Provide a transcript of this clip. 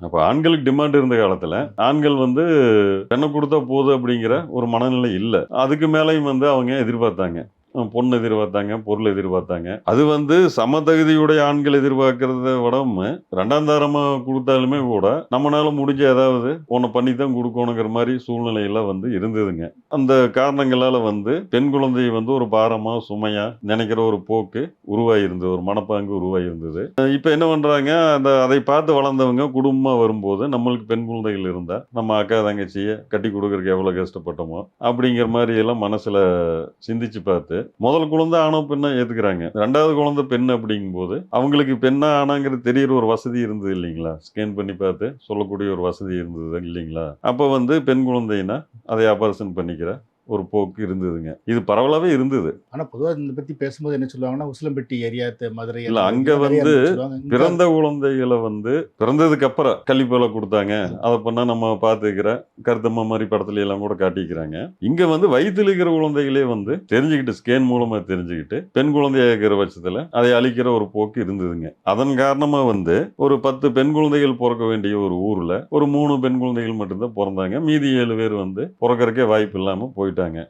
அப்ப ஆண்களுக்கு டிமாண்ட் இருந்த காலத்துல, ஆண்கள் வந்து பெண்ண குடுத்தா போதும் அப்படிங்கிற ஒரு மனநிலை இல்ல. அதுக்கு மேலயும் வந்து அவங்க எதிர்பார்த்தாங்க. பொண்ணு எதிர்பார்த்தாங்க, பொருள் எதிர்பார்த்தாங்க. அது வந்து சம தகுதியுடைய ஆண்கள் எதிர்பார்க்கிறத விடவும் 2ஆம் தரமா குடுத்தாலுமே கூட, நம்மனால முடிஞ்ச ஏதாவது ஒண்ண பண்ணி தான் குடுக்கணுங்கிற மாரி சூழ்நிலையெல்லாம் வந்து இருந்ததுங்க. அந்த காரணங்களால வந்து பெண் குழந்தைய வந்து ஒரு பாரமா, சுமையா நினைக்கிற ஒரு போக்கு உருவாகியிருந்தது. ஒரு மனப்பாங்கு உருவாகியிருந்தது. இப்ப என்ன பண்றாங்க, அதை பார்த்து வளர்ந்தவங்க குடும்பமா வரும்போது, நம்மளுக்கு பெண் குழந்தைகள் இருந்தா, நம்ம அக்கா, தங்கச்சிய கட்டிக் குடுக்கறக்கு எவ்வளோ கஷ்டப்பட்டோமோ, அப்படிங்கிற மாரி எல்லாம் மனசுல சிந்திச்சு பார்த்து, முதல் குழந்தை ஆணோ, பெண்ணோ ஏத்துக்கிறாங்க. 2வது குழந்தை பெண் அப்படிங்கும்போது, அவங்களுக்கு பெண்ணா, ஆணாங்கிறது தெரியற ஒரு வசதி இருந்தது இல்லைங்களா? ஸ்கேன் பண்ணி பார்த்து சொல்லக்கூடிய ஒரு வசதி இருந்தது இல்லைங்களா? அப்ப வந்து பெண் குழந்தைன்னா, அதை அபார்ஷன் பண்ணிக்கிற ஒரு போக்கு இருந்ததுங்க. இது பரவலாவே இருந்தது. ஆனா பொதுவா இத பத்தி பேசும்போது என்ன சொல்லுவாங்கன்னா, உசிலம்பட்டி ஏரியா, மதுரை இல்ல அந்த அங்க பகுதியிலாம் நெறைய வந்து இருந்துன்னு சொல்லுவாங்க. இங்க பிறந்த குழந்தைகள வந்து பிறந்ததுக்கு அப்புறம் கள்ளிப்பால குடுத்தாங்க. அத பண்ணா நம்ம பார்த்துக்கிறேன். கருத்தம்மா மாரி படத்துல எல்லாம் கூட காட்டிக்கிறாங்க. இங்க வந்து வயித்துல இருக்கிற குழந்தைகளே வந்து தெரிஞ்சுக்கிட்டு ஸ்கேன் மூலமா தெரிஞ்சுக்கிட்டு, பெண் குழந்தையா இருக்கிற பட்சத்துல அதை அழிக்கிற ஒரு போக்கு இருந்ததுங்க. அதன் காரணமா வந்து ஒரு 10 பெண் குழந்தைகள் பொறக்க வேண்டிய ஒரு ஊர்ல, ஒரு 3 பெண் குழந்தைகள் மட்டும் தான் பொறந்தாங்க. மீதி 7 பேர் வந்து பொறக்கறக்கே வாய்ப்பு இல்லாம போயிட்டாங்க.